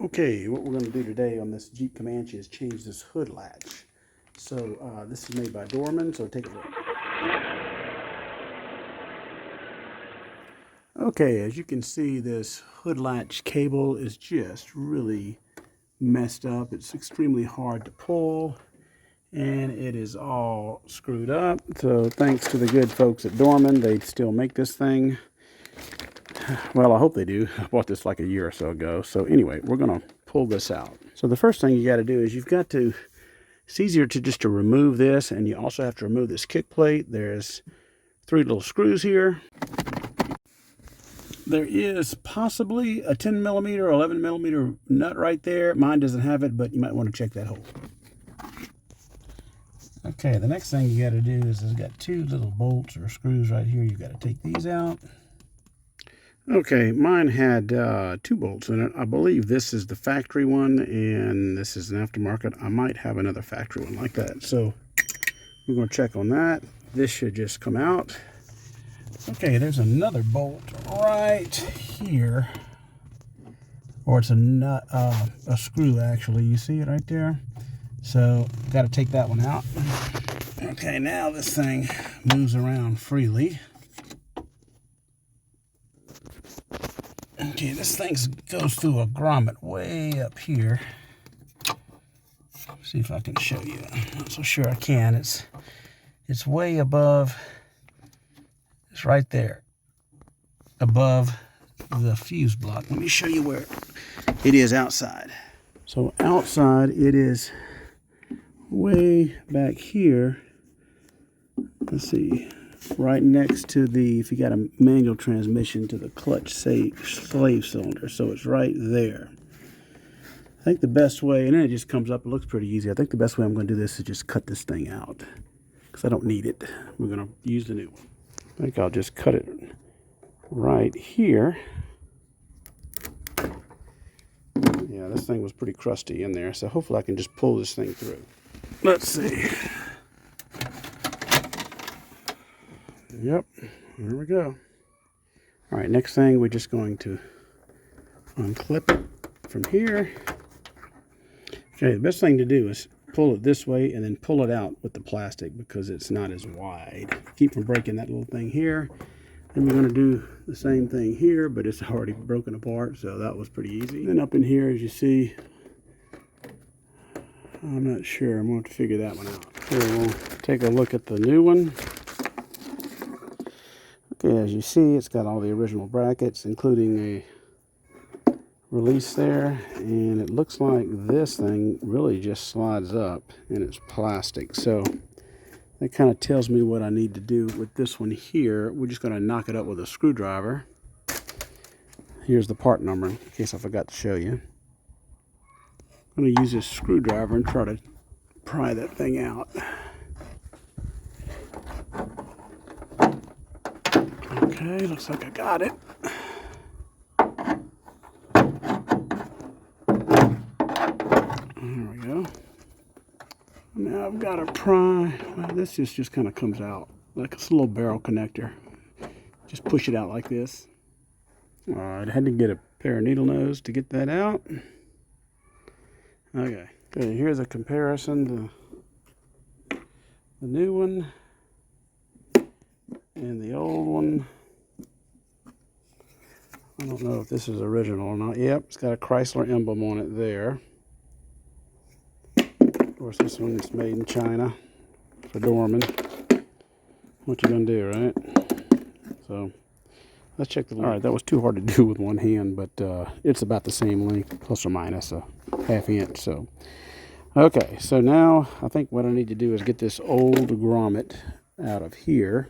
Okay, what we're going to do today on this Jeep Comanche is change this hood latch. So this is made by Dorman, so take a look. Okay, as you can see, this hood latch cable is just really messed up. It's extremely hard to pull, and it is all screwed up. So thanks to the good folks at Dorman, they still make this thing. Well, I hope they do. I bought this like a year or so ago. So anyway, we're going to pull this out. So the first thing you got to do is it's easier to remove this, and you also have to remove this kick plate. There's 3 little screws here. There is possibly a 10 millimeter or 11 millimeter nut right there. Mine doesn't have it, but you might want to check that hole. Okay, the next thing you got to do is it's got 2 little bolts or screws right here. You got to take these out. Okay, mine had 2 bolts in it. I believe this is the factory one, and this is an aftermarket. I might have another factory one like that. So we're going to check on that. This should just come out. Okay, there's another bolt right here. Or it's a nut, a screw actually. You see it right there? So got to take that one out. Okay, now this thing moves around freely. Okay, this thing goes through a grommet way up here. See if I can show you. I'm not so sure I can. It's way above. It's right there, above the fuse block. Let me show you where it is outside. So outside, it is way back here. Let's see. Right next to if you got a manual transmission, to the clutch slave cylinder. So it's right there. I think the best way, and then it just comes up, it looks pretty easy. I think the best way I'm going to do this is just cut this thing out, because I don't need it. We're going to use the new one. I think I'll just cut it right here. Yeah, this thing was pretty crusty in there, so hopefully I can just pull this thing through. Let's see. Yep, there we go. All right, next thing, we're just going to unclip it from here. Okay, the best thing to do is pull it this way and then pull it out with the plastic, because it's not as wide. Keep from breaking that little thing here. And we're going to do the same thing here, but it's already broken apart, so that was pretty easy. Then up in here, as you see, I'm not sure. I'm going to have to figure that one out. Here, we'll take a look at the new one. Okay, as you see, it's got all the original brackets, including a release there, and it looks like this thing really just slides up, and it's plastic. So that kind of tells me what I need to do with this one here. We're just going to knock it up with a screwdriver. Here's the part number, in case I forgot to show you. I'm going to use this screwdriver and try to pry that thing out. Okay, looks like I got it. There we go. Now I've got to pry. Well, this just kind of comes out like a little barrel connector. Just push it out like this. All right, I had to get a pair of needle nose to get that out. Okay, here's a comparison to the new one and the old one. I don't know if this is original or not. Yep, it's got a Chrysler emblem on it there. Of course, this one is made in China for Dorman. What you gonna do, right? So let's check the length. All right, that was too hard to do with one hand, but it's about the same length, plus or minus a ½ inch. So okay, so now I think what I need to do is get this old grommet out of here.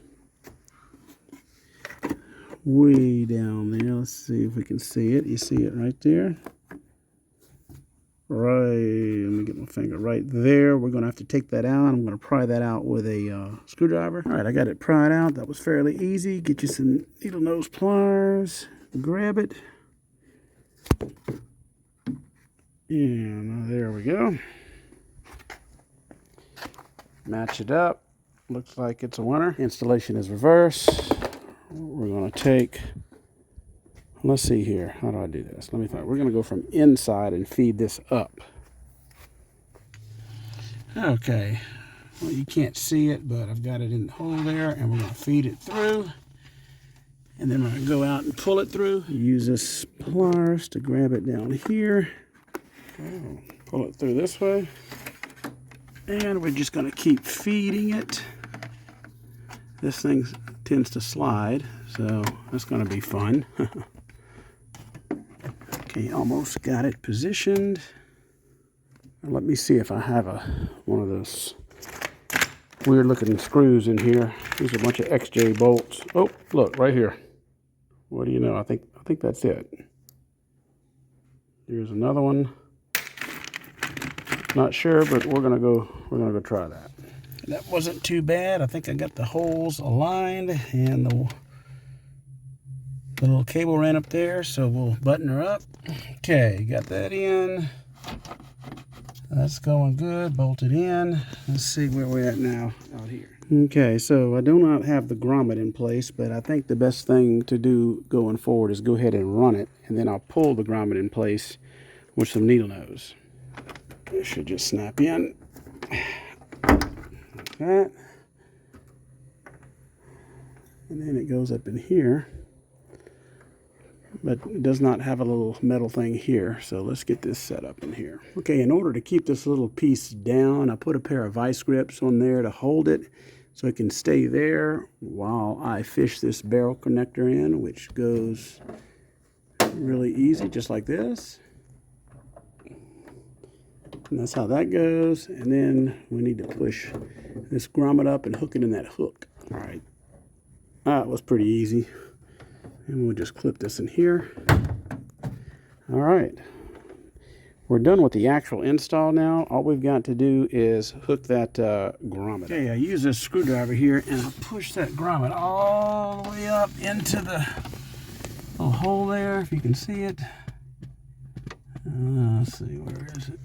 Way down there. Let's see if we can see it. You see it right there? Right, let me get my finger right there. We're going to have to take that out. I'm going to pry that out with a screwdriver. All right, I got it pried out. That was fairly easy. Get you some needle nose pliers. Grab it. And there we go. Match it up. Looks like it's a winner. Installation is reverse. We're going to take Let's see here. How do I do this? Let me think. We're going to go from inside and feed this up. Okay. Well, you can't see it, but I've got it in the hole there, and we're going to feed it through. And then we're going to go out and pull it through. Use this pliers to grab it down here. Oh, pull it through this way. And we're just going to keep feeding it. This thing tends to slide, so that's going to be fun. Okay, almost got it positioned. Now let me see if I have one of those weird looking screws in here. These are a bunch of XJ bolts. Oh, look, right here. What do you know? I think that's it. Here's another one. Not sure, but we're gonna go try that. That wasn't too bad. I think I got the holes aligned, and the little cable ran up there, so we'll button her up. Okay, got that in. That's going good. Bolted in. Let's see where we're at now out here. Okay, so I do not have the grommet in place, but I think the best thing to do going forward is go ahead and run it, and then I'll pull the grommet in place with some needle nose. It should just snap in. Like that. And then it goes up in here. But it does not have a little metal thing here, so let's get this set up in here. Okay, in order to keep this little piece down, I put a pair of vice grips on there to hold it so it can stay there while I fish this barrel connector in, which goes really easy, just like this. And that's how that goes. And then we need to push this grommet up and hook it in that hook. All right, that was pretty easy. And we'll just clip this in here. All right. We're done with the actual install now. All we've got to do is hook that grommet. Okay, I use this screwdriver here, and I push that grommet all the way up into the little hole there, if you can see it. Let's see, where is it?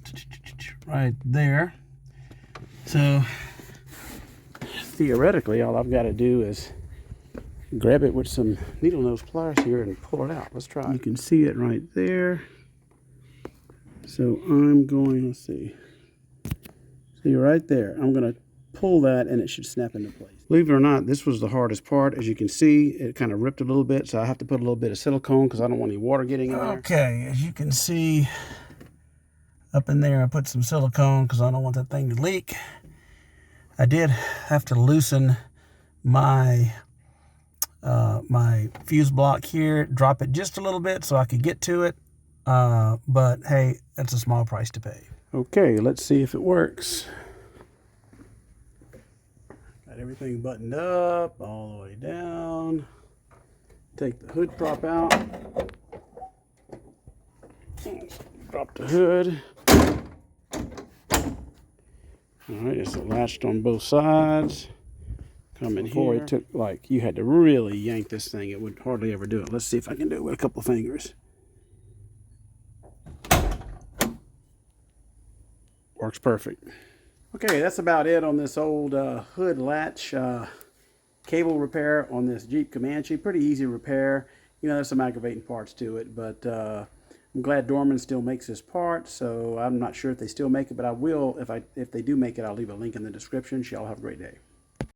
Right there. So, theoretically, all I've got to do is grab it with some needle nose pliers here and pull it out. Let's try it. You can see it right there. So I'm going, let's see right there. I'm going to pull that and it should snap into place. Believe it or not, this was the hardest part. As you can see, it kind of ripped a little bit, so I have to put a little bit of silicone because I don't want any water getting in there. Okay, as you can see up in there, I put some silicone because I don't want that thing to leak. I did have to loosen my my fuse block here, drop it just a little bit so I could get to it, but hey, that's a small price to pay. Okay, let's see if it works. Got everything buttoned up all the way down. Take the hood prop out. Drop the hood. Alright, it's latched on both sides. Come in here. It took, like, you had to really yank this thing. It would hardly ever do it. Let's see if I can do it with a couple fingers. Works perfect. Okay, that's about it on this old hood latch cable repair on this Jeep Comanche. Pretty easy repair. You know, there's some aggravating parts to it, but I'm glad Dorman still makes this part, so I'm not sure if they still make it, but I will. If they do make it, I'll leave a link in the description. Y'all have a great day.